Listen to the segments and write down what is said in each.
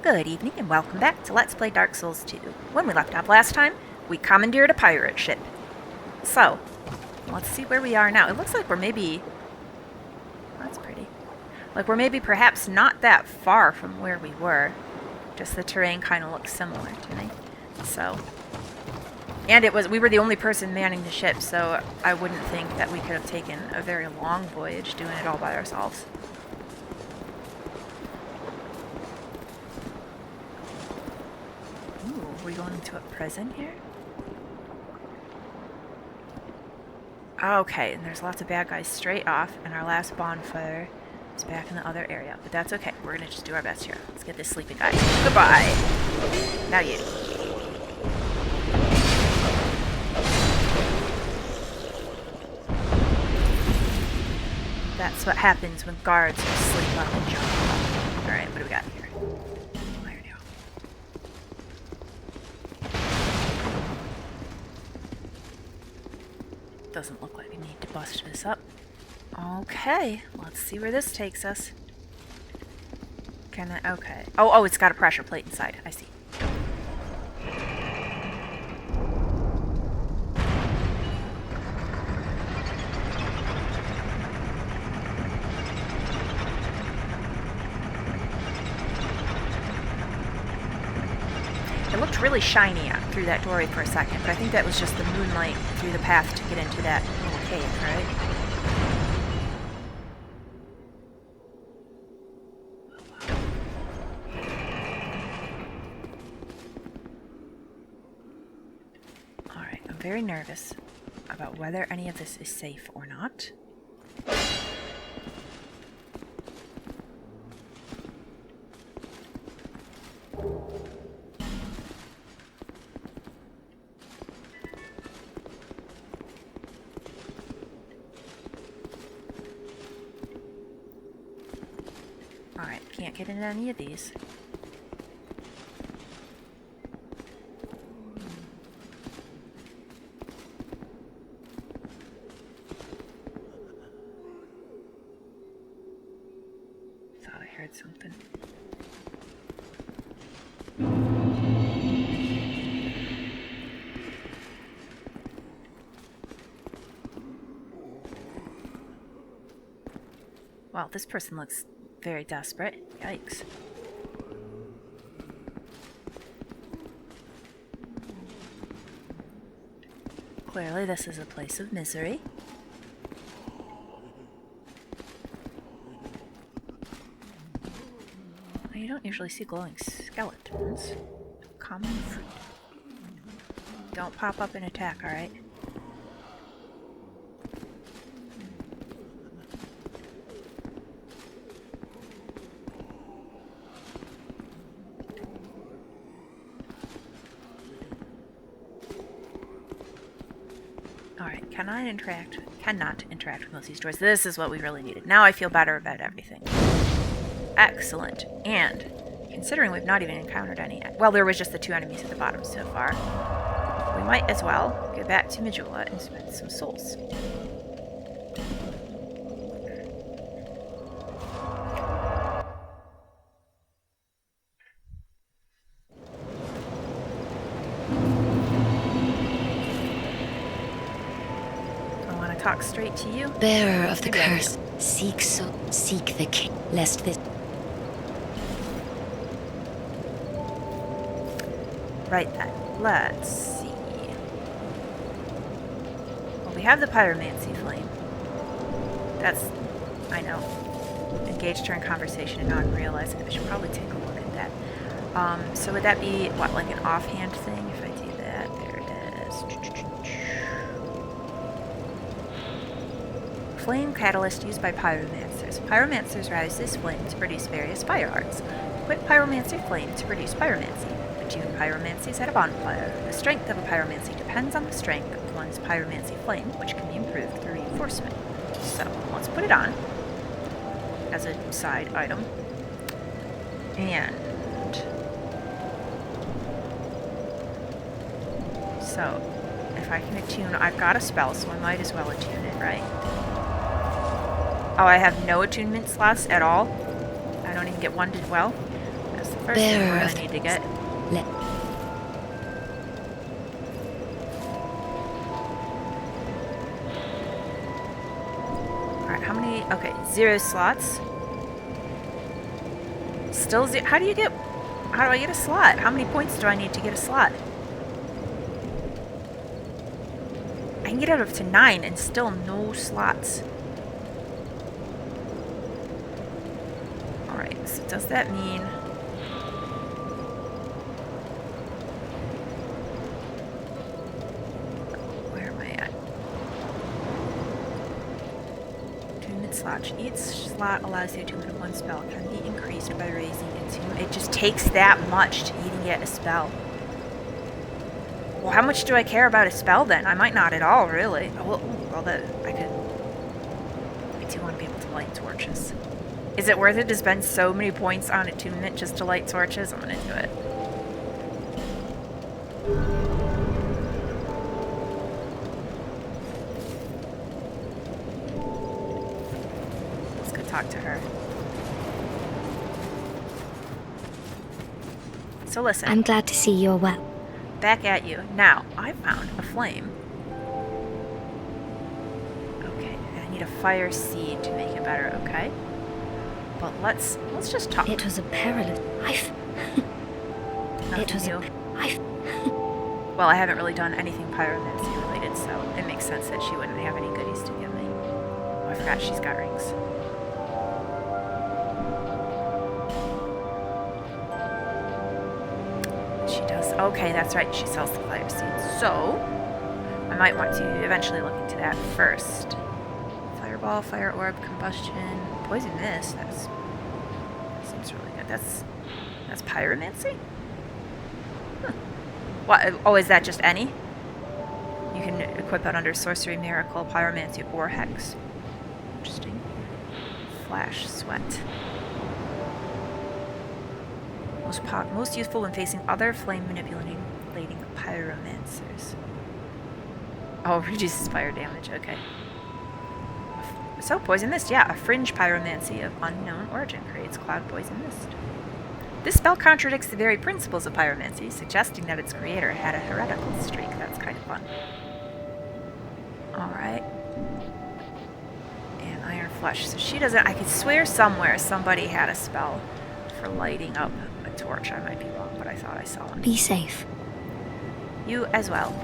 Good evening and welcome back to Let's Play Dark Souls 2. When we left off last time, we commandeered a pirate ship. So, let's see where we are now. It looks like we're maybe... That's pretty. Like we're maybe perhaps not that far from where we were. Just the terrain kind of looks similar to me. So... And we were the only person manning the ship, so I wouldn't think that we could have taken a very long voyage doing it all by ourselves. Are we going into a prison here? Okay, and there's lots of bad guys straight off, and our last bonfire is back in the other area. But that's okay. We're gonna just do our best here. Let's get this sleeping guy. Goodbye! Now you. That's what happens when guards sleep up and jump up. Alright, what do we got here? Doesn't look like we need to bust this up. Okay, let's see where this takes us. Can I? Okay. Oh, it's got a pressure plate inside. I see. It looked really shiny through that doorway for a second, but I think that was just the moonlight through the path to get into that little cave, right? Alright, I'm very nervous about whether any of this is safe or not. Alright, can't get into any of these. Thought I heard something. Wow, this person looks very desperate. Yikes. Clearly this is a place of misery. You don't usually see glowing skeletons. Common fruit. Don't pop up and attack, alright? Alright, cannot interact with most of these doors. This is what we really needed. Now I feel better about everything. Excellent. And, considering we've not even encountered any... Well, there was just the two enemies at the bottom so far. We might as well go back to Majula and spend some souls. Talk straight to you. Bearer of the curse, seek the king, lest this... Right then, let's see. Well, we have the pyromancy flame. That's, I know. Engage during conversation and not realize it. I should probably take a look at that. So would that be, what, like an offhand thing if I do that? There it is. Flame catalyst used by pyromancers. Pyromancers rouse this flame to produce various fire arts. Equip pyromancy flame to produce pyromancy. Attune pyromancies at a bonfire. The strength of a pyromancy depends on the strength of one's pyromancy flame, which can be improved through reinforcement. So, let's put it on as a side item. And so, if I can attune, I've got a spell, so I might as well attune it, right? Oh, I have no attunement slots at all? I don't even get one to, well, That's the first thing we're gonna need to get. Alright, how many? Okay, 0 slots. Still 0. How do I get a slot? How many points do I need to get a slot? I can get it up to 9 and still no slots. Alright, so does that mean... Where am I at? Attunement slot. Each slot allows you to attune 1 spell. Can be increased by raising it. It just takes that much to even get a spell. Well, how much do I care about a spell then? I might not at all, really. Oh, well, I do want to be able to light torches. Is it worth it to spend so many points on attunement just to light torches? I'm gonna do it. Let's go talk to her. So listen. I'm glad to see you're well. Back at you. Now, I found a flame. Okay, I need a fire seed to make it better, okay? But let's just talk. It was a perilous life. It was new. life. Well, I haven't really done anything pyromancy related, so it makes sense that she wouldn't have any goodies to give me. Oh, I forgot she's got rings. She does. Okay, that's right. She sells the fire seeds. So, I might want to eventually look into that first. Fireball, fire orb, combustion, poison mist. That seems really good. That's pyromancy? Huh. What? Oh, is that just any? You can equip it under sorcery, miracle, pyromancy, or hex. Interesting. Flash sweat. Most useful when facing other flame manipulating pyromancers. Oh, reduces fire damage. Okay. So, poison mist. Yeah, a fringe pyromancy of unknown origin creates cloud poison mist. This spell contradicts the very principles of pyromancy, suggesting that its creator had a heretical streak. That's kind of fun. Alright. And iron flesh. So she doesn't... I could swear somewhere somebody had a spell for lighting up a torch. I might be wrong, but I thought I saw one. Be safe. You as well.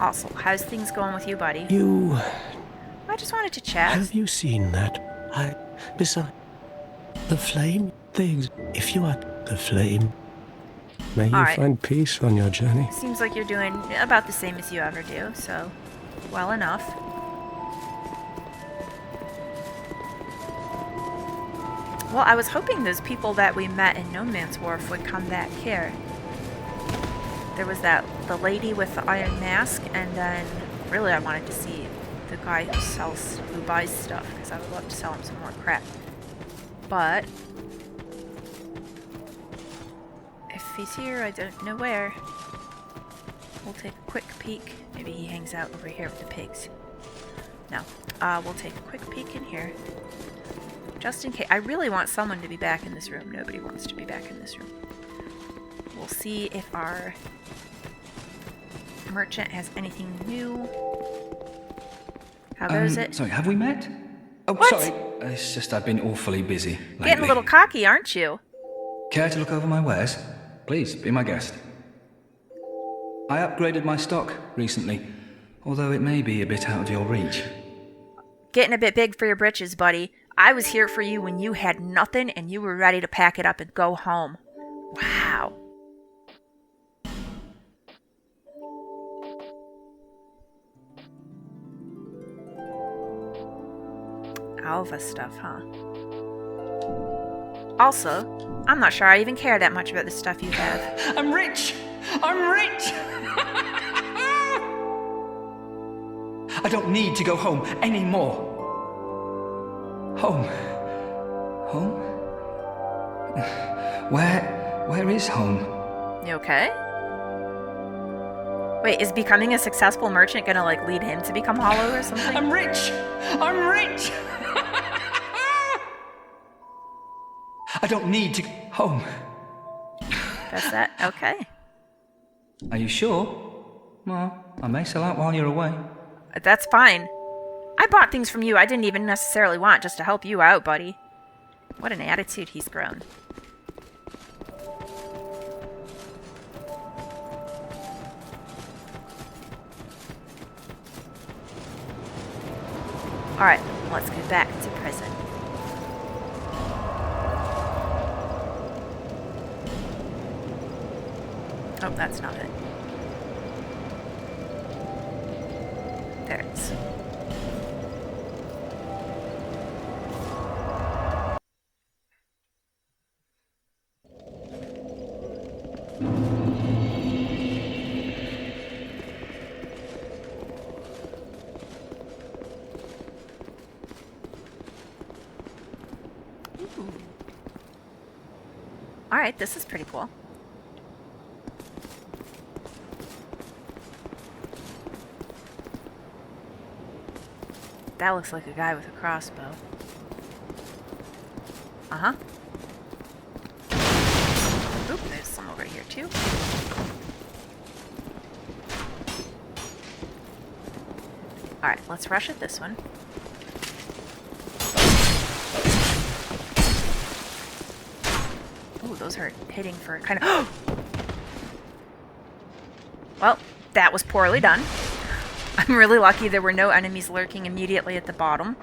Also, how's things going with you, buddy? I just wanted to chat. Have you seen that? Beside the flame things. If you are the flame, may you find peace on your journey. Seems like you're doing about the same as you ever do, so well enough. Well, I was hoping those people that we met in No Man's Wharf would come back here. There was the lady with the iron mask, and then really I wanted to see the guy who buys stuff, because I would love to sell him some more crap. But if he's here, I don't know where. We'll take a quick peek. Maybe he hangs out over here with the pigs. No. We'll take a quick peek in here. Just in case. I really want someone to be back in this room. Nobody wants to be back in this room. We'll see if our merchant has anything new. How goes it? Sorry, have we met? Oh, what? Sorry. It's just I've been awfully busy lately. Getting a little cocky, aren't you? Care to look over my wares? Please, be my guest. I upgraded my stock recently, although it may be a bit out of your reach. Getting a bit big for your britches, buddy. I was here for you when you had nothing and you were ready to pack it up and go home. Wow. Alva stuff, huh? Also, I'm not sure I even care that much about the stuff you have. I'm rich! I'm rich! I don't need to go home anymore. Home? Home? Where is home? You okay? Wait, is becoming a successful merchant gonna, like, lead him to become hollow or something? I'm rich! I'm rich! I don't need to... Home. That's that. Okay. Are you sure? Well, I may sell out while you're away. That's fine. I bought things from you I didn't even necessarily want just to help you out, buddy. What an attitude he's grown. Alright, let's go back to prison. Oh, that's not it. There it is. Alright, this is pretty cool. That looks like a guy with a crossbow. Uh-huh. Oop, there's some over here too. Alright, let's rush at this one. Ooh, those are hitting for kind of... Well, that was poorly done. I'm really lucky there were no enemies lurking immediately at the bottom.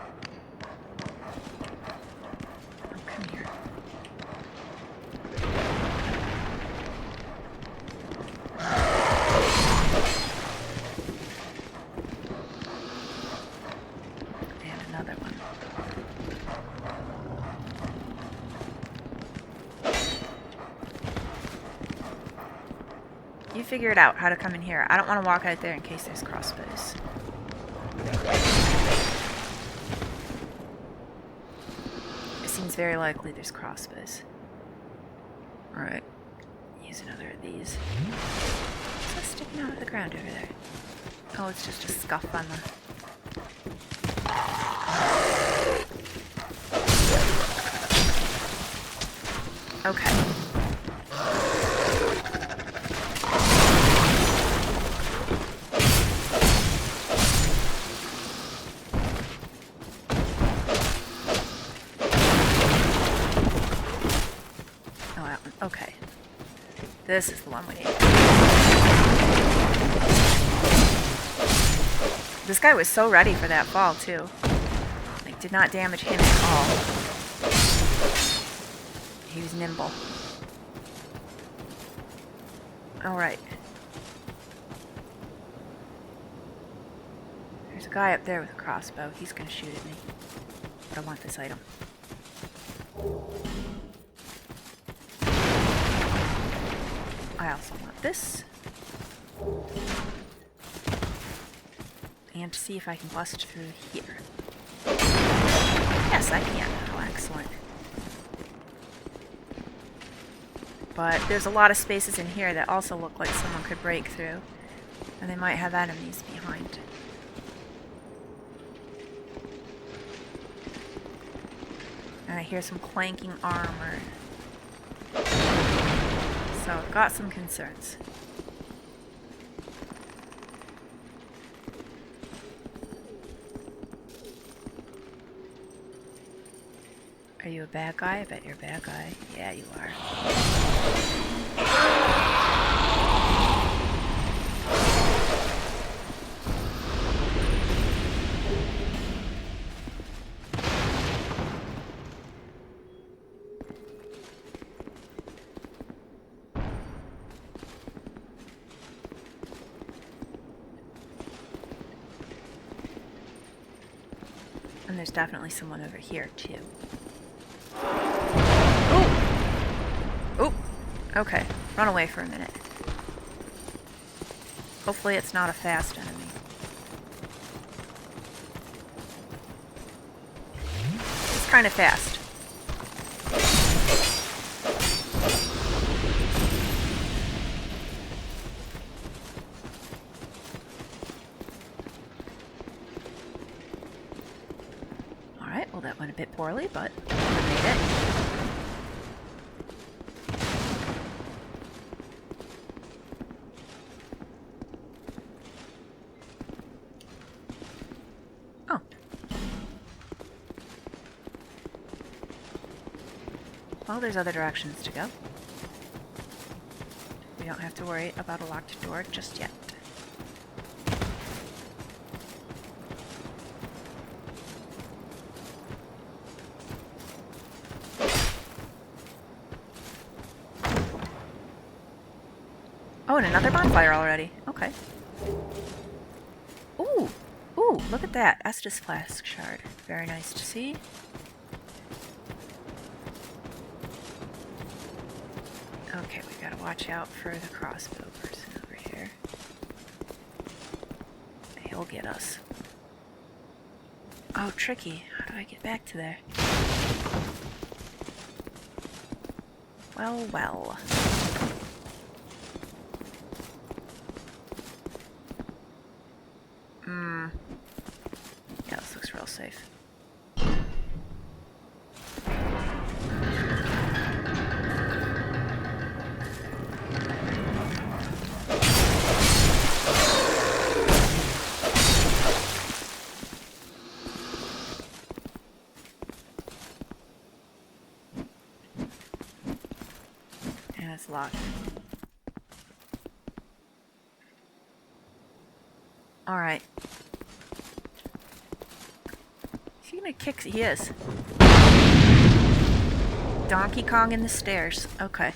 Oh, come here. And another one. You figure it out how to come in here. I don't want to walk out there in case there's crossbows. It seems very likely there's crossbows. Alright. Use another of these. What's that sticking out of the ground over there? Oh, it's just a scuff on the... Okay. Okay. This is the one we need. This guy was so ready for that fall, too. Like, did not damage him at all. He was nimble. Alright. There's a guy up there with a crossbow. He's gonna shoot at me. But I want this item. I also want this. And to see if I can bust through here. Yes, I can. Oh, excellent. But there's a lot of spaces in here that also look like someone could break through. And they might have enemies behind. And I hear some clanking armor. So I've got some concerns. Are you a bad guy? I bet you're a bad guy. Yeah, you are. And there's definitely someone over here, too. Ooh! Okay. Run away for a minute. Hopefully it's not a fast enemy. It's kind of fast. Alright, well that went a bit poorly, but I made it. Well, there's other directions to go. We don't have to worry about a locked door just yet. Oh, and another bonfire already. Okay. Ooh! Ooh, look at that. Estus flask shard. Very nice to see. Okay, we gotta watch out for the crossbow person over here. He'll get us. Oh, tricky. How do I get back to there? Well, well. Yeah, this looks real safe. And it's locked. Alright. Is he gonna kick? He is. Donkey Kong in the stairs. Okay.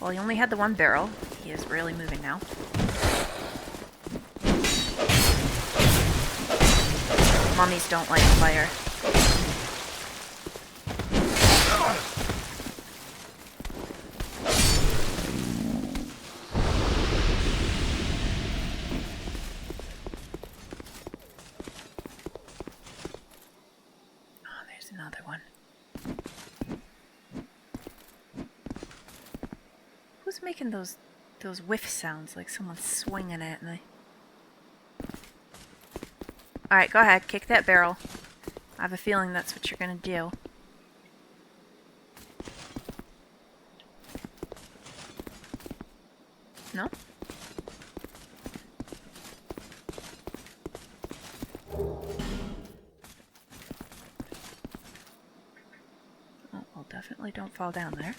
Well, he only had the one barrel. He is really moving now. Mummies don't like fire. Another one. Who's making those whiff sounds like someone's swinging at me? Alright, go ahead. Kick that barrel. I have a feeling that's what you're gonna do. No? Oh, well, definitely don't fall down there.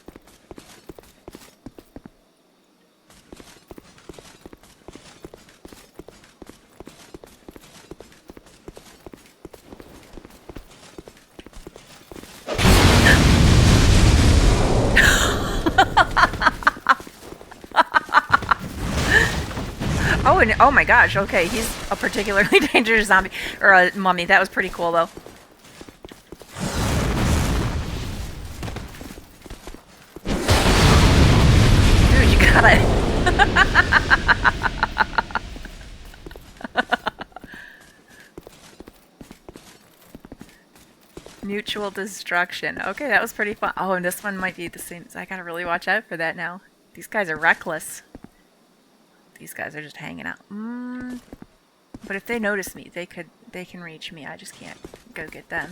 Oh, and oh my gosh, okay, he's a particularly dangerous zombie, or a mummy. That was pretty cool, though. Dude, you got it. Mutual destruction. Okay, that was pretty fun. Oh, and this one might be the same. I gotta really watch out for that now. These guys are reckless. These guys are just hanging out. But if they notice me, they can reach me. I just can't go get them.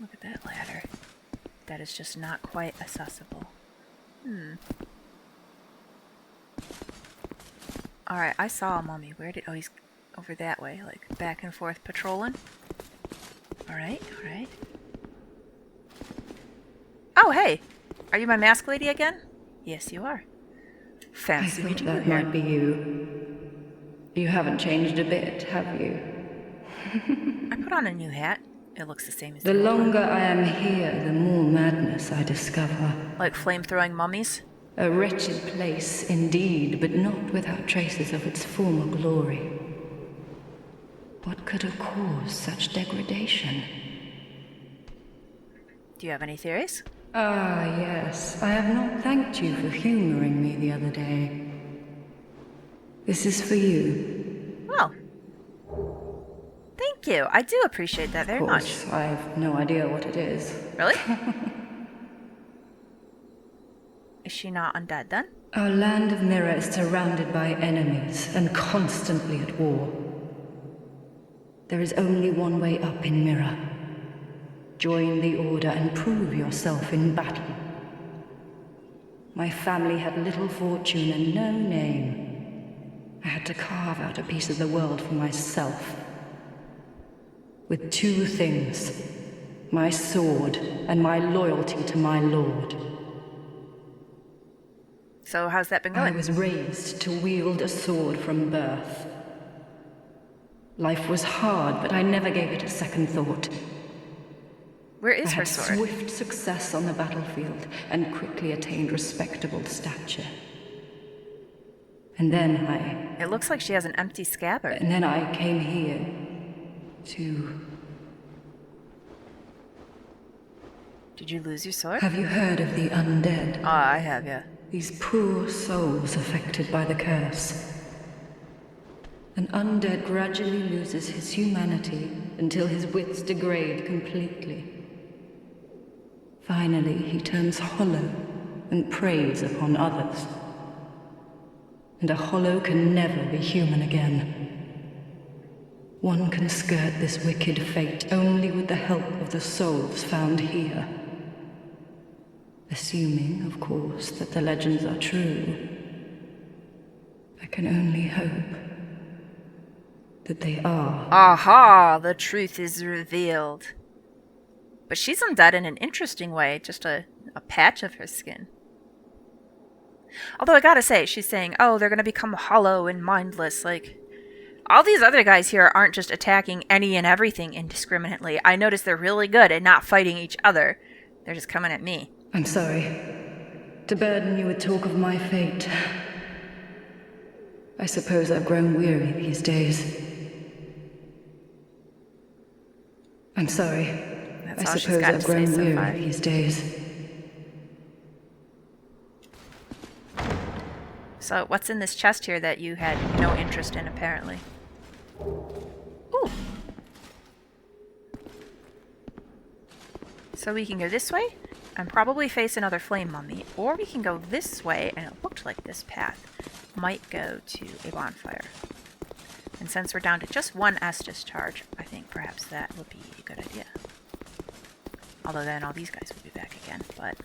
Look at that ladder. That is just not quite accessible. Alright, I saw a mummy. Where did... Oh, he's over that way, like back and forth patrolling. Alright, alright. Oh, hey! Are you my mask lady again? Yes, you are. Fancy meeting you that here. might be you. You haven't changed a bit, have you? I put on a new hat. It looks the same as The the old one. longer I am here, the more madness I discover. Like flame-throwing mummies? A wretched place indeed, but not without traces of its former glory. What could have caused such degradation? Do you have any theories? Ah, yes. I have not thanked you for humoring me the other day. This is for you. Well, thank you. I do appreciate that very Of much. course, I have no idea what it is. Really? Is she not undead then? Our land of Mirror is surrounded by enemies and constantly at war. There is only one way up in Mirror. Join the Order and prove yourself in battle. My family had little fortune and no name. I had to carve out a piece of the world for myself. With two things. My sword and my loyalty to my lord. So how's that been I going? was raised to wield a sword from birth. Life was hard, but I never gave it a second thought. Where is I her had sword? swift success on the battlefield and quickly attained respectable stature. And then It looks like she has an empty scabbard. I came here to... Did you lose your sword? Have you heard of the undead? Ah, I have, yeah. These poor souls affected by the curse. An undead gradually loses his humanity until his wits degrade completely. Finally, he turns hollow and preys upon others. And a hollow can never be human again. One can skirt this wicked fate only with the help of the souls found here. Assuming, of course, that the legends are true. I can only hope that they are. Aha! The truth is revealed. But she's undead in an interesting way, just a patch of her skin. Although I gotta say, she's saying, oh, they're gonna become hollow and mindless, like... All these other guys here aren't just attacking any and everything indiscriminately. I notice they're really good at not fighting each other. They're just coming at me. I'm sorry to burden you with talk of my fate. I suppose I've grown weary these days. I'm sorry. That's I all she's suppose got I've to say grown so weary far. these days. So, what's in this chest here that you had no interest in, apparently? Ooh. So we can go this way, and probably face another flame mummy, or we can go this way, and it looked like this path might go to a bonfire. And since we're down to just one Estus charge, I think perhaps that would be a good idea. Although then all these guys would be back again, but...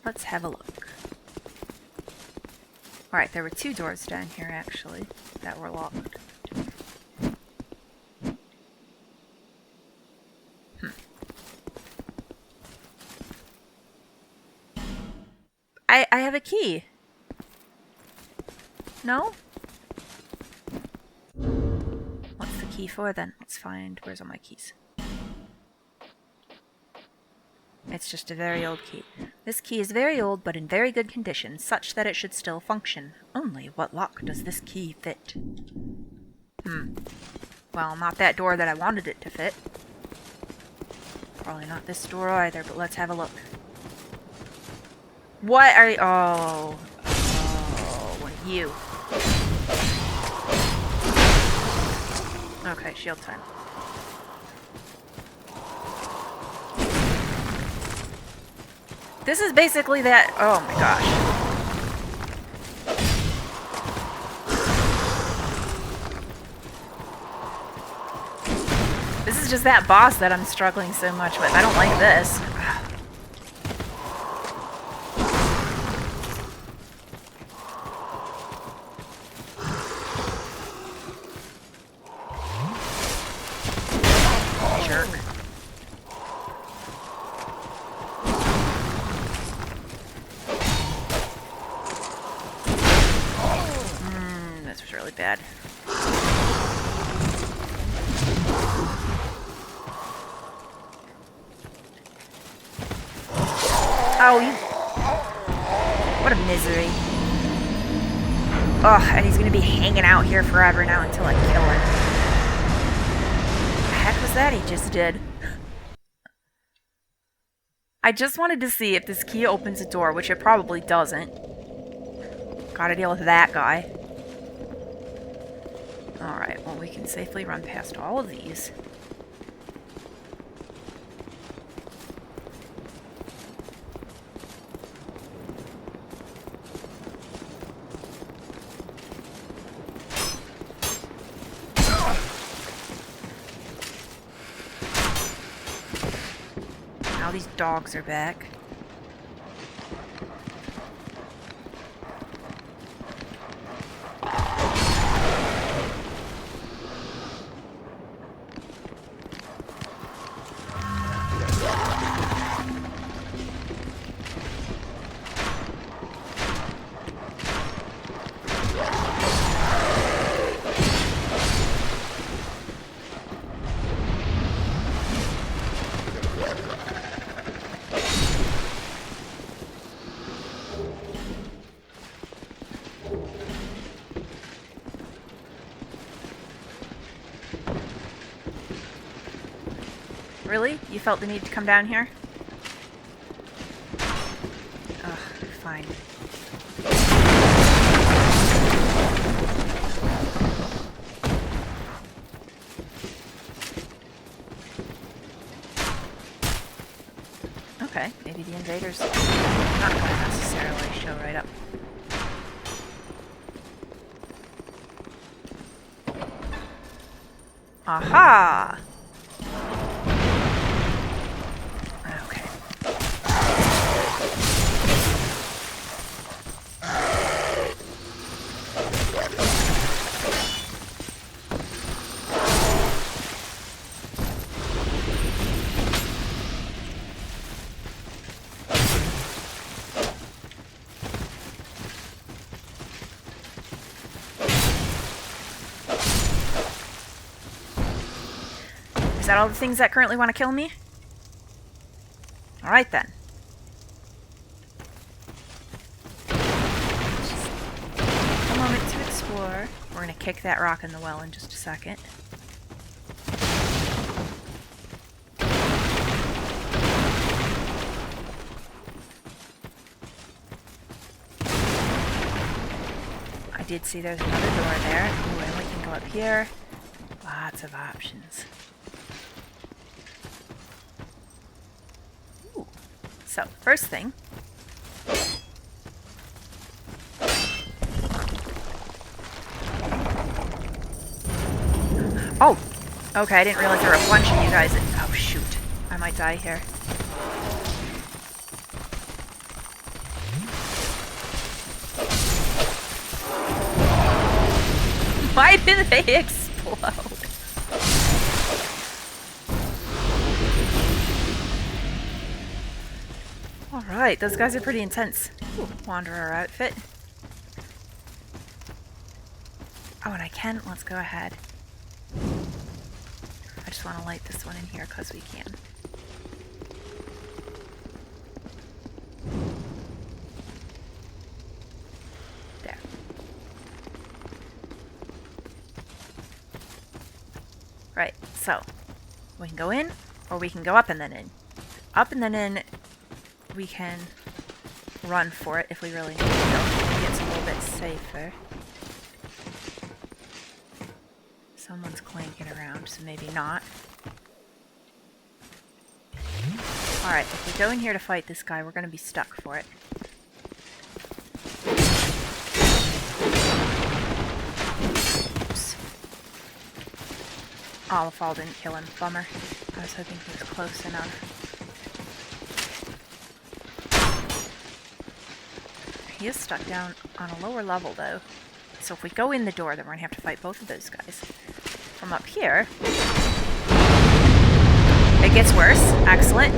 Let's have a look. Alright, there were two doors down here, actually, that were locked. I have a key. No? What's the key for, then? Let's find... Where's all my keys? It's just a very old key. This key is very old, but in very good condition, such that it should still function. Only what lock does this key fit? Well, not that door that I wanted it to fit. Probably not this door either, but let's have a look. What are you... Oh, you. Okay, shield time. This is basically that... Oh my gosh. This is just that boss that I'm struggling so much with. I don't like this. Jerk. This was really bad. Oh, you... What a misery. Ugh, and he's gonna be hanging out here forever now until I kill him. What the heck was that he just did? I just wanted to see if this key opens a door, which it probably doesn't. Gotta deal with that guy. Alright, well, we can safely run past all of these. Now these dogs are back. Really? You felt the need to come down here? Ugh, fine. Okay, maybe the invaders not going to necessarily show right up. Aha! Okay. Is that all the things that currently want to kill me? Alright then. Just a moment to explore. We're going to kick that rock in the well in just a second. I did see there's another door there. Ooh, and we can go up here. Lots of options. Ooh. So, first thing. Oh! Okay, I didn't realize there were a bunch of you guys. Oh, shoot. I might die here. Why did they explode? Alright, those guys are pretty intense. Ooh, Wanderer outfit. Oh, and I can. Let's go ahead. I just want to light this one in here because we can. There. Right, so we can go in, or we can go up and then in. Up and then in, we can run for it if we really need to. It gets a little bit safer. Someone's clanking around, so maybe not. Alright, if we go in here to fight this guy, we're going to be stuck for it. Oops. Oh, the fall didn't kill him. Bummer. I was hoping he was close enough. He is stuck down on a lower level, though. So if we go in the door, then we're going to have to fight both of those guys. From up here, it gets worse. Excellent.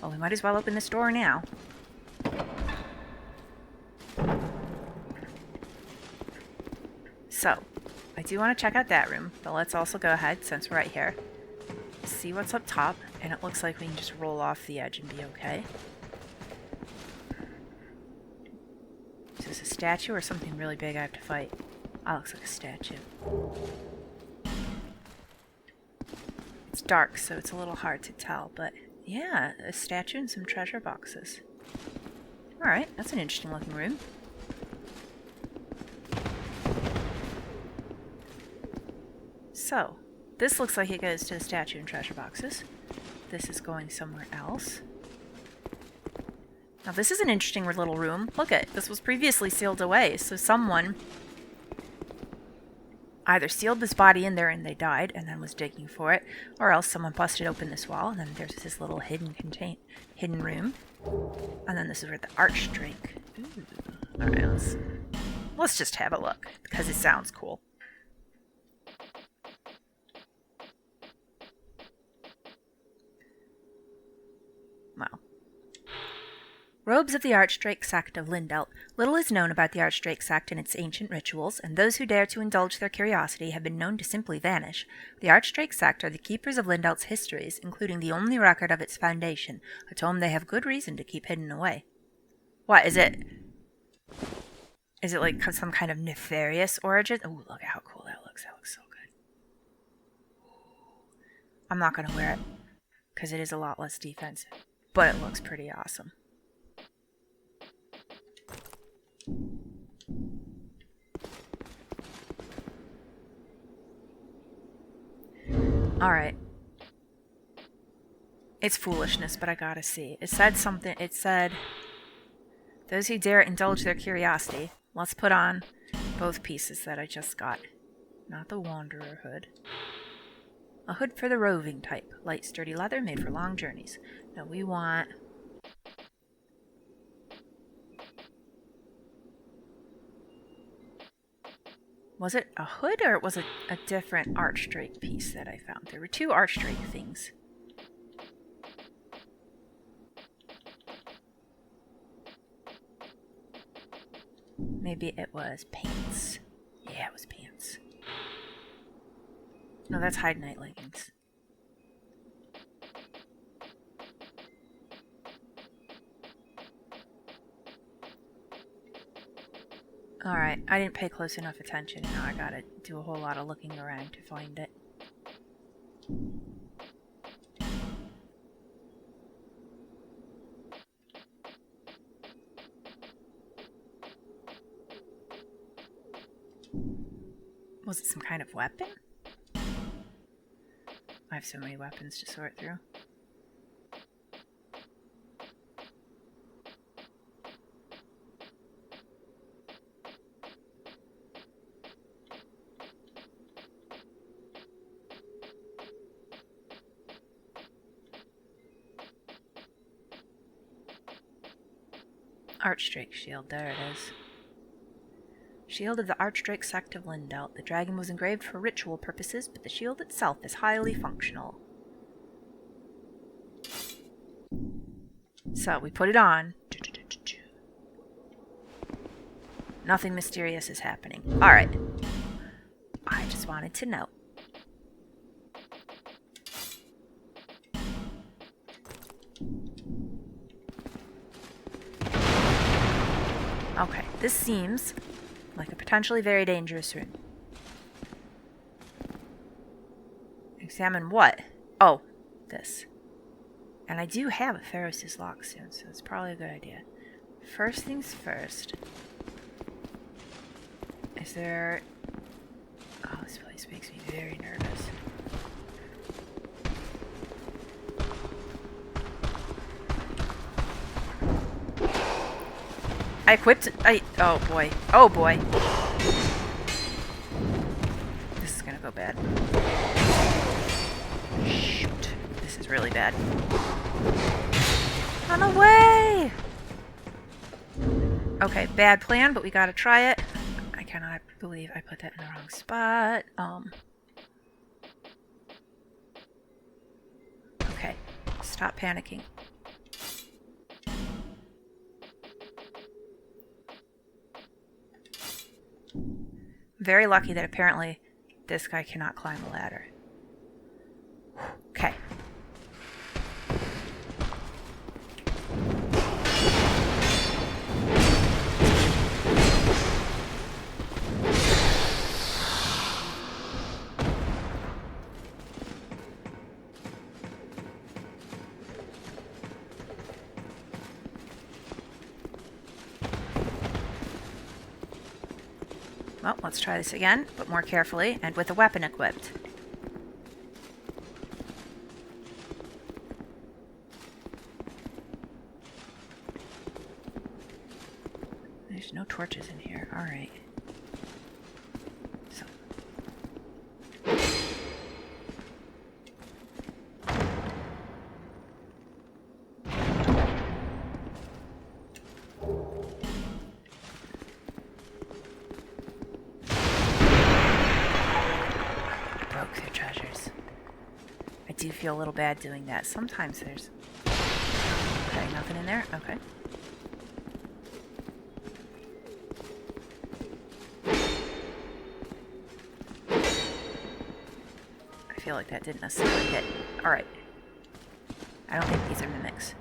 Well, we might as well open this door now. So, I do want to check out that room, but let's also go ahead, since we're right here, see what's up top, and it looks like we can just roll off the edge and be okay. Is this a statue or something really big I have to fight? Oh, looks like a statue. It's dark, so it's a little hard to tell, but yeah, a statue and some treasure boxes. Alright, that's an interesting looking room. So, this looks like it goes to the statue and treasure boxes. This is going somewhere else. Now this is an interesting little room. Look at it. This was previously sealed away, so someone either sealed this body in there and they died and then was digging for it, or else someone busted open this wall and then there's this little hidden room. And then this is where the arch drink. Alright, let's just have a look, because it sounds cool. Wow. Robes of the Archdrake sect of Lindelt. Little is known about the Archdrake sect and its ancient rituals, and those who dare to indulge their curiosity have been known to simply vanish. The Archdrake sect are the keepers of Lindelt's histories, including the only record of its foundation, a tome they have good reason to keep hidden away. What, is it? Is it like some kind of nefarious origin? Oh, look at how cool that looks. That looks so good. I'm not going to wear it, because it is a lot less defensive, but it looks pretty awesome. Alright. It's foolishness, but I gotta see. It said something. It said, those who dare indulge their curiosity. Let's put on both pieces that I just got. Not the Wanderer hood. A hood for the roving type. Light, sturdy leather made for long journeys. No, we want... Was it a hood or was it a different Archdrake piece that I found? There were two Archdrake things. Maybe it was pants. Yeah, it was pants. No, that's Hide Knight leggings. Alright, I didn't pay close enough attention. Now I gotta do a whole lot of looking around to find it. Was it some kind of weapon? I have so many weapons to sort through. Archdrake shield, there it is. Shield of the Archdrake sect of Lindelt. The dragon was engraved for ritual purposes, but the shield itself is highly functional. So, we put it on. Nothing mysterious is happening. Alright. I just wanted to know. Okay, this seems like a potentially very dangerous room. Examine what? Oh, this. And I do have a Ferris's lock soon, so it's probably a good idea. First things first. Is there... Oh, this place makes me very nervous. I equipped... oh boy. Oh boy. This is gonna go bad. Shoot. This is really bad. Run away! Okay, bad plan, but we gotta try it. I cannot believe I put that in the wrong spot. Okay. Stop panicking. Very lucky that apparently this guy cannot climb a ladder. Okay. Well, let's try this again, but more carefully, and with a weapon equipped. There's no torches in here. Alright. So. I do feel a little bad doing that. Sometimes there's... Okay, nothing in there? Okay. feel like that didn't necessarily hit. Alright. I don't think these are mimics.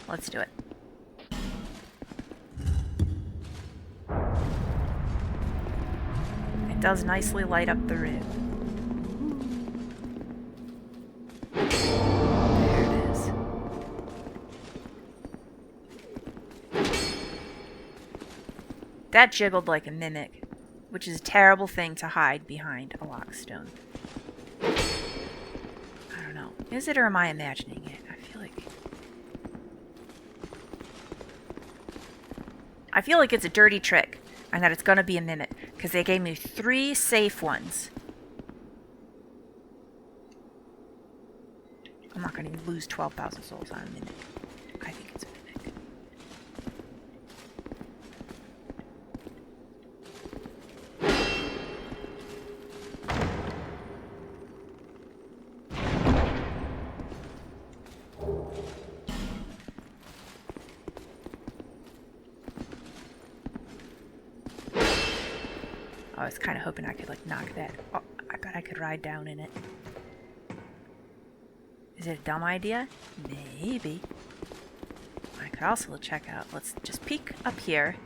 Let's do it. It does nicely light up the room. There it is. That jiggled like a mimic, which is a terrible thing to hide behind a lockstone. I don't know. Is it or am I imagining it? I feel like it's a dirty trick, and that it's gonna be a mimic, because they gave me 3 safe ones. I'm not gonna lose 12,000 souls on a mimic. I think it's a mimic. I was kind of hoping I could, like, knock that. Oh, I bet I could ride down in it. Is it a dumb idea? Maybe. I could also check out. Let's just peek up here.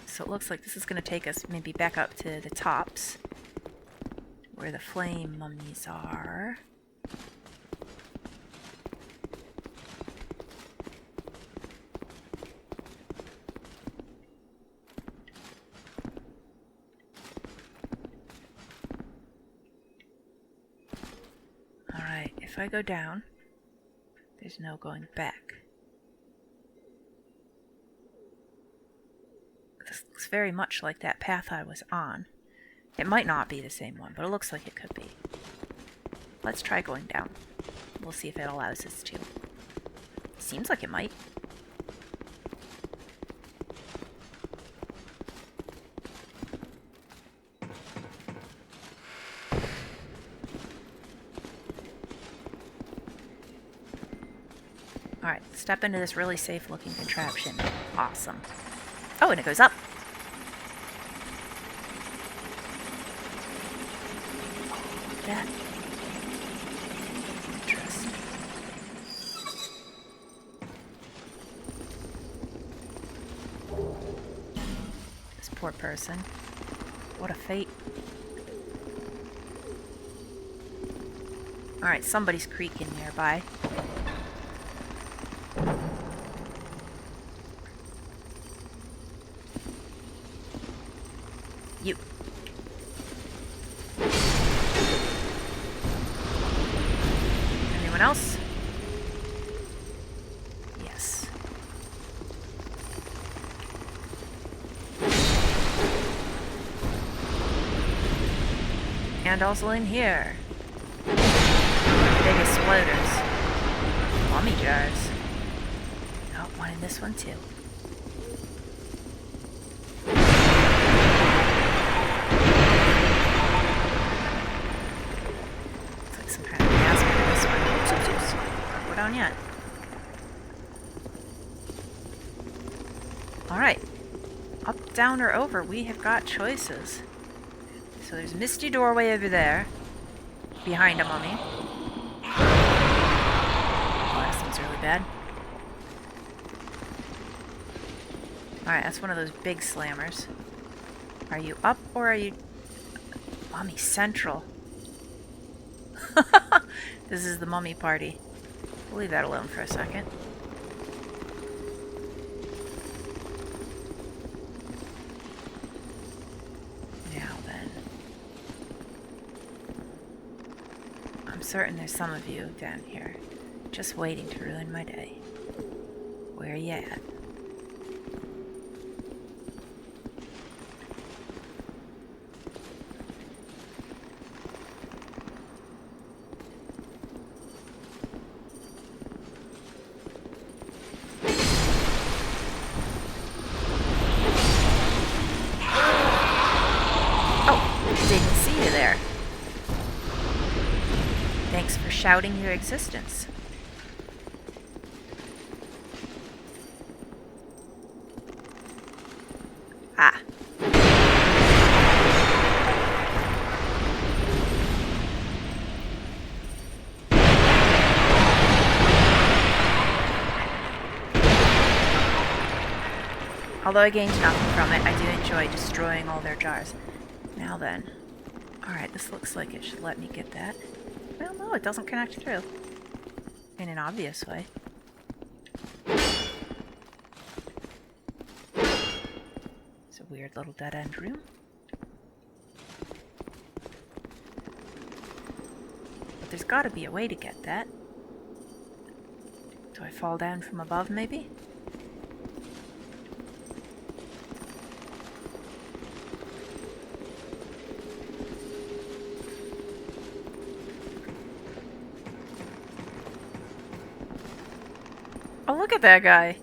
So it looks like this is going to take us maybe back up to the tops, where the flame mummies are. If I go down, there's no going back. This looks very much like that path I was on. It might not be the same one, but it looks like it could be. Let's try going down. We'll see if it allows us to. Seems like it might. Alright, step into this really safe looking contraption. Awesome. Oh, and it goes up. Yeah. Interesting. This poor person. What a fate. Alright, somebody's creaking nearby. You. Anyone else? Yes. And also in here. Big exploders. Mummy jars. Oh, one in this one too. Yet. Alright. Up, down, or over, we have got choices. So there's a misty doorway over there. Behind a mummy. Oh, that seems really bad. Alright, that's one of those big slammers. Are you up or are you... Mummy Central. This is the mummy party. We'll leave that alone for a second. Now then. I'm certain there's some of you down here, just waiting to ruin my day. Where you at? shouting your existence. Ah. Although I gained nothing from it, I do enjoy destroying all their jars. Now then. Alright, this looks like it should let me get that. Well, no, it doesn't connect through. In an obvious way. It's a weird little dead-end room. But there's gotta be a way to get that. Do I fall down from above, maybe? Oh, look at that guy!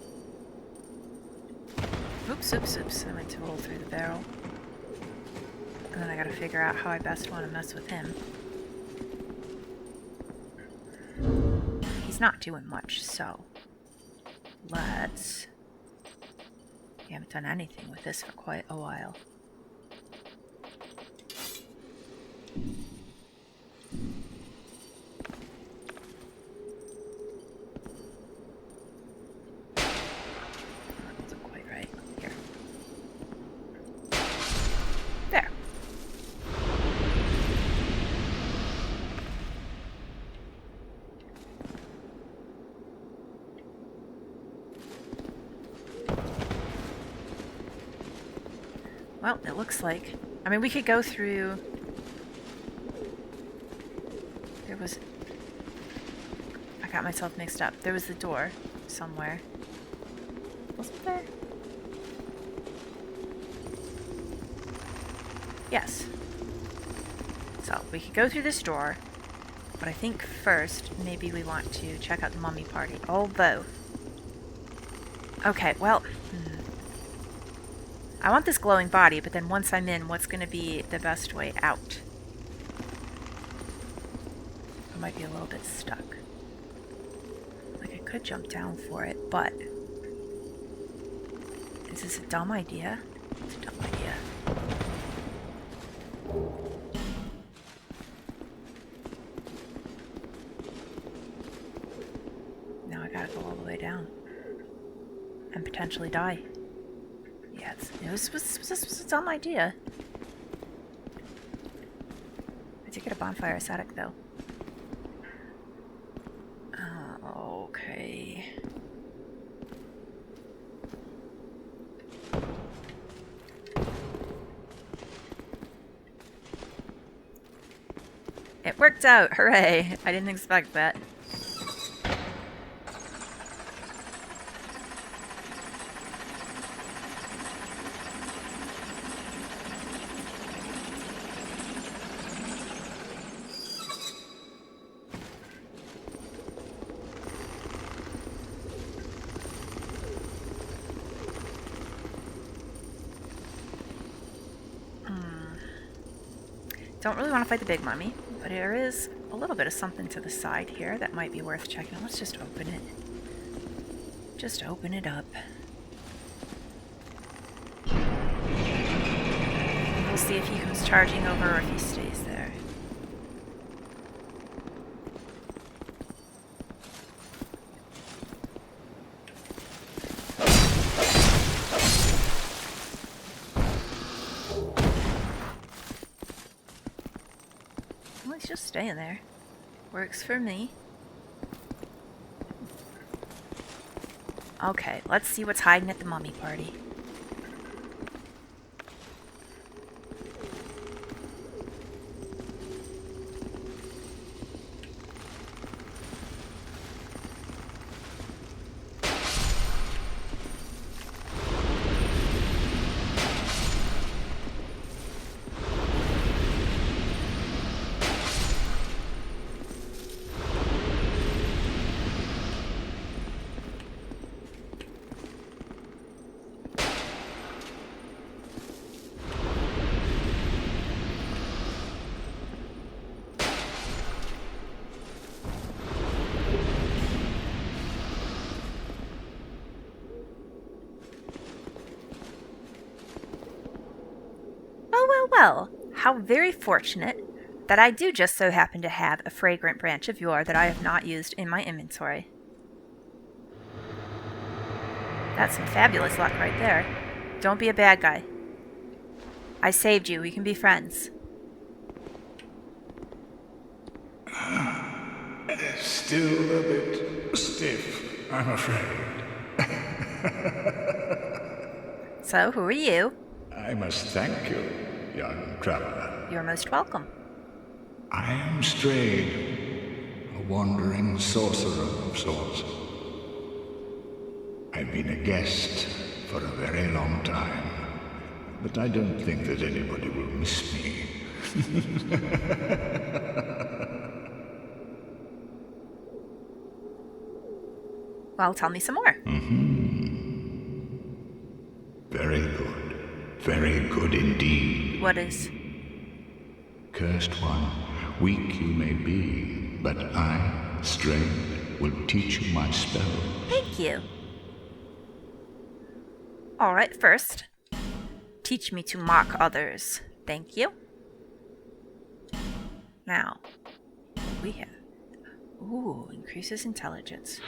Oops, oops, oops. I went to roll through the barrel. And then I gotta figure out how I best want to mess with him. He's not doing much, so... let's... We haven't done anything with this for quite a while. Well, it looks like... I mean, we could go through... There was... I got myself mixed up. There was the door somewhere. Wasn't there? Yes. So, we could go through this door, but I think first, maybe we want to check out the mummy party. Although... Okay, well... I want this glowing body, but then once I'm in, what's going to be the best way out? I might be a little bit stuck. Like, I could jump down for it, but... Is this a dumb idea? It's a dumb idea. Now I gotta go all the way down. And potentially die. Yeah, this was a dumb idea. I did get a bonfire aesthetic, though. Okay. It worked out! Hooray! I didn't expect that. Don't really want to fight the big mummy, but there is a little bit of something to the side here that might be worth checking out. Let's just open it. Just open it up. We'll see if he comes charging over or if he stays there. He's just staying there. Works for me. Okay, let's see what's hiding at the mummy party. Well, how very fortunate that I do just so happen to have a fragrant branch of yore that I have not used in my inventory. That's some fabulous luck right there. Don't be a bad guy. I saved you. We can be friends. Still a bit stiff, I'm afraid. So, who are you? I must thank you, young traveler. You're most welcome. I am Strayed, a wandering sorcerer of sorts. I've been a guest for a very long time, but I don't think that anybody will miss me. Well, tell me some more. Very good. Very good indeed. What is? Cursed one, weak you may be, but I, Strayed, will teach you my spell. Thank you. Alright, first, teach me to mock others. Thank you. Now, we have... Ooh, increases intelligence.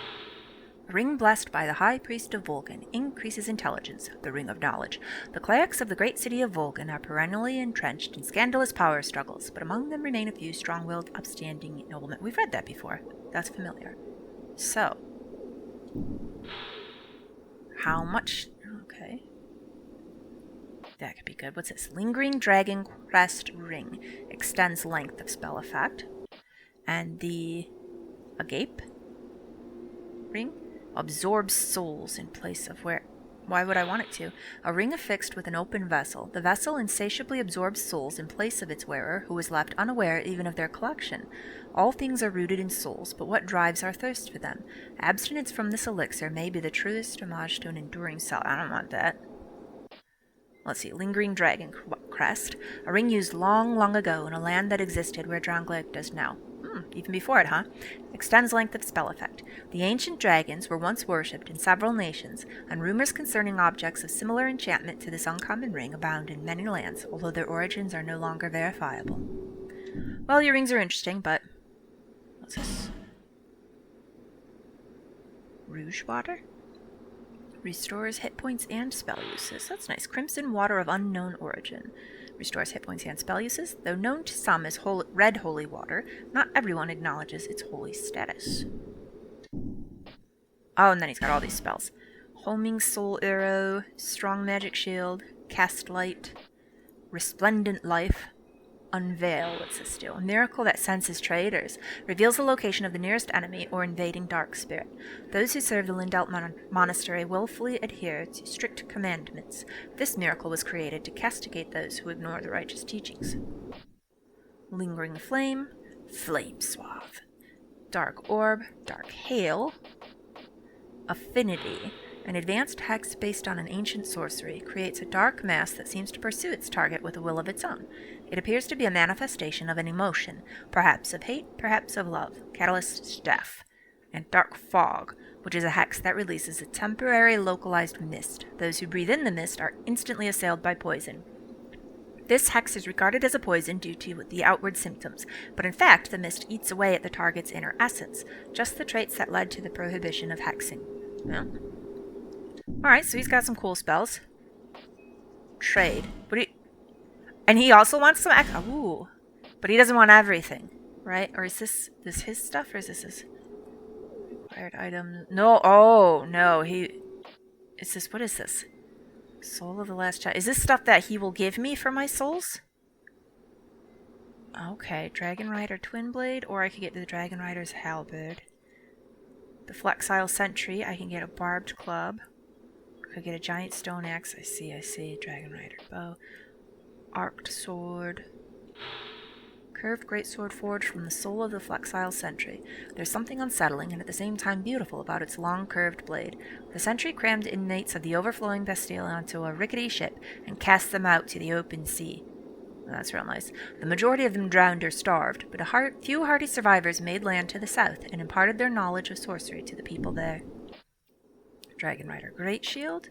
A ring blessed by the High Priest of Volgan increases intelligence, the Ring of Knowledge. The clerics of the great city of Volgan are perennially entrenched in scandalous power struggles, but among them remain a few strong-willed, upstanding noblemen. We've read that before. That's familiar. So, how much... Okay. That could be good. What's this? Lingering Dragon Crest Ring. Extends length of spell effect. And the Agape Ring absorbs souls in place of where... Why would I want it to? A ring affixed with an open vessel. The vessel insatiably absorbs souls in place of its wearer, who is left unaware even of their collection. All things are rooted in souls, but what drives our thirst for them? Abstinence from this elixir may be the truest homage to an enduring self. I don't want that. Let's see. Lingering Dragon Crest. A ring used long, long ago in a land that existed where Drangleic does now. Even before it, huh? Extends length of spell effect. The ancient dragons were once worshipped in several nations, and rumors concerning objects of similar enchantment to this uncommon ring abound in many lands, although their origins are no longer verifiable. Well, your rings are interesting, but... What's this? Rouge water? Restores hit points and spell uses. That's nice. Crimson water of unknown origin. Restores hit points and spell uses. Though known to some as red holy water, not everyone acknowledges its holy status. Oh, and then he's got all these spells. Homing Soul Arrow, Strong Magic Shield, Cast Light, Resplendent Life, Unveil. What's this do? A miracle that senses traitors. Reveals the location of the nearest enemy or invading dark spirit. Those who serve the Lindelt Monastery willfully adhere to strict commandments. This miracle was created to castigate those who ignore the righteous teachings. Lingering Flame, Flame Swath, Dark Orb, Dark Hail, Affinity. An advanced hex based on an ancient sorcery creates a dark mass that seems to pursue its target with a will of its own. It appears to be a manifestation of an emotion, perhaps of hate, perhaps of love. Catalyst is death. And Dark Fog, which is a hex that releases a temporary localized mist. Those who breathe in the mist are instantly assailed by poison. This hex is regarded as a poison due to the outward symptoms, but in fact the mist eats away at the target's inner essence, just the traits that led to the prohibition of hexing. Yeah. Alright, so he's got some cool spells. Trade. And he also wants some ooh. But he doesn't want everything, right? Or is this his stuff, or is this his required item? No, oh, no, what is this? Soul of the Last Child. Is this stuff that he will give me for my souls? Okay, Dragon Rider Twin Blade, or I could get the Dragon Rider's Halberd. The Flexile Sentry, I can get a Barbed Club. I could get a Giant Stone Axe. I see. Dragon Rider Bow. Arced Sword. Curved Greatsword forged from the soul of the Flexile Sentry. There's something unsettling and at the same time beautiful about its long curved blade. The Sentry crammed inmates of the overflowing Bastille onto a rickety ship and cast them out to the open sea. That's real nice. The majority of them drowned or starved, but a few hardy survivors made land to the south and imparted their knowledge of sorcery to the people there. Dragon Rider Great Shield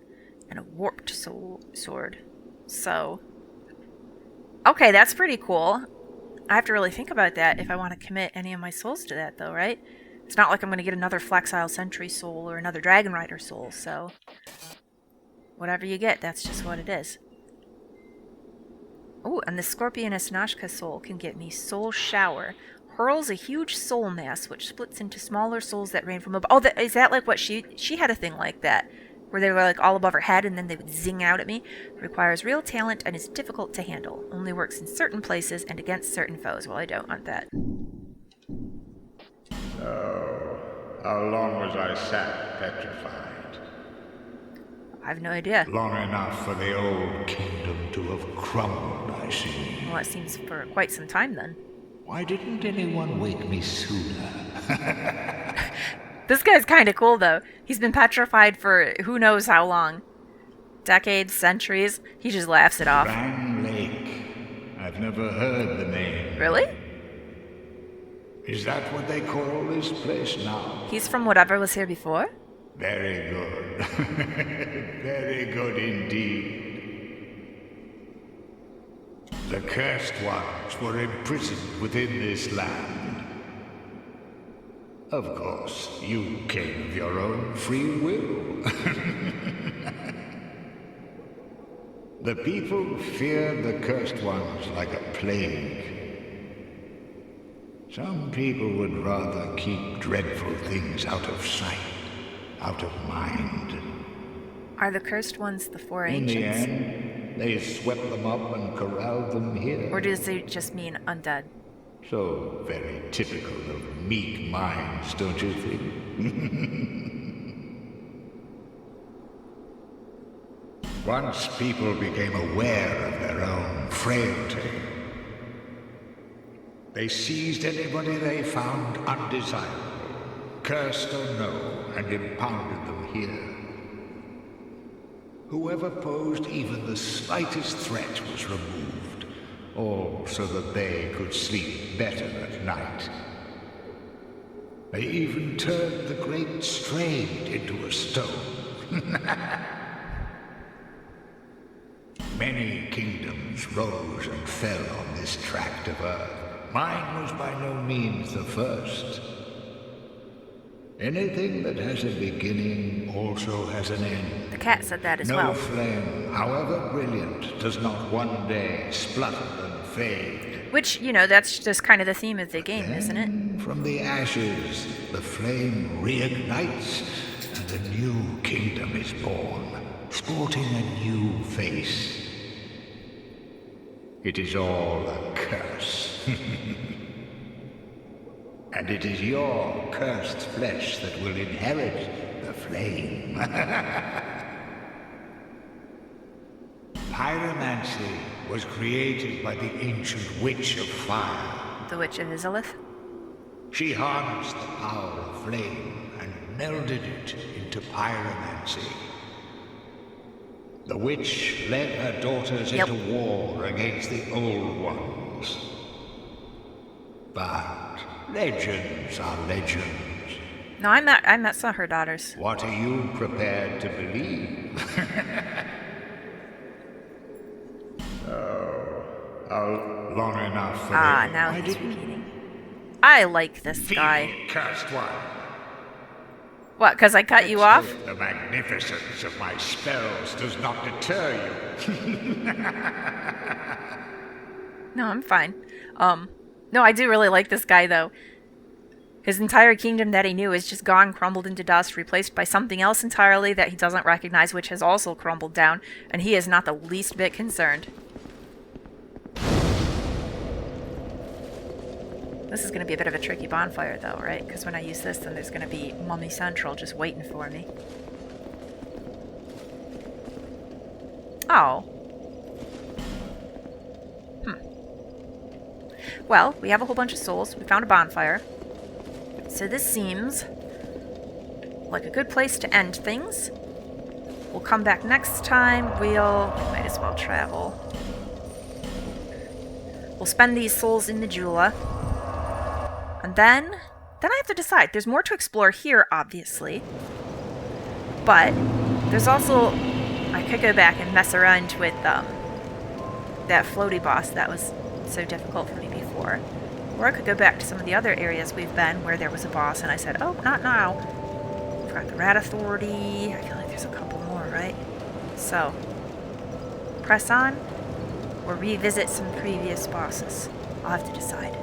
and a Warped Soul Sword. So, Okay, that's pretty cool. I have to really think about that if I want to commit any of my souls to that, though, right? It's not like I'm going to get another Flexile Sentry soul or another Dragon Rider soul, so... Whatever you get, that's just what it is. Oh, and the Scorpioness Nashka soul can get me Soul Shower. Hurls a huge soul mass, which splits into smaller souls that rain from above. Oh, is that like what she had a thing like that? Where they were like all above her head and then they would zing out at me. Requires real talent and is difficult to handle. Only works in certain places and against certain foes. Well, I don't want that. So, how long was I sat petrified? I have no idea. Long enough for the old kingdom to have crumbled, I see. Well, that seems for quite some time then. Why didn't anyone wake me sooner? This guy's kind of cool, though. He's been petrified for who knows how long. Decades, centuries. He just laughs it off. Rang Lake. I've never heard the name. Really? Is that what they call this place now? He's from whatever was here before? Very good. Very good indeed. The cursed ones were imprisoned within this land. Of course, you came of your own free will. The people fear the cursed ones like a plague. Some people would rather keep dreadful things out of sight, out of mind. Are the cursed ones the four In the ancients? end, they swept them up and corralled them here. Or does it just mean undead? So very typical of meek minds, don't you think? Once people became aware of their own frailty, they seized anybody they found undesirable, cursed or no, and impounded them here. Whoever posed even the slightest threat was removed, all so that they could sleep better at night. They even turned the great Strayed into a stone. Many kingdoms rose and fell on this tract of earth. Mine was by no means the first. Anything that has a beginning also has an end. The cat said that as No well. flame, however brilliant, does not one day splutter and fade. Which, you know, that's just kind of the theme of the game, isn't it? Then, from the ashes, the flame reignites, and a new kingdom is born, sporting a new face. It is all a curse. And it is your cursed flesh that will inherit the flame. Pyromancy was created by the ancient witch of fire. The Witch of Izalith? She harnessed the power of flame and melded it into pyromancy. The witch led her daughters into war against the old ones. But legends are legends. No, that's not her daughters. What are you prepared to believe? Oh, long enough for Ah, me. now he's repeating. I like this guy. Feeble, cursed one. What, because I cut you off? The magnificence of my spells does not deter you. No, I'm fine. No, I do really like this guy, though. His entire kingdom that he knew is just gone, crumbled into dust, replaced by something else entirely that he doesn't recognize, which has also crumbled down, and he is not the least bit concerned. This is going to be a bit of a tricky bonfire, though, right? Because when I use this, then there's going to be Mummy Central just waiting for me. Oh. Well, we have a whole bunch of souls. We found a bonfire. So this seems like a good place to end things. We'll come back next time. We might as well travel. We'll spend these souls in Majula. And then I have to decide. There's more to explore here, obviously. But there's also... I could go back and mess around with that floaty boss that was so difficult for me before. Or I could go back to some of the other areas we've been where there was a boss and I said, oh, not now. We've got the Rat Authority. I feel like there's a couple more, right? So, press on or revisit some previous bosses. I'll have to decide.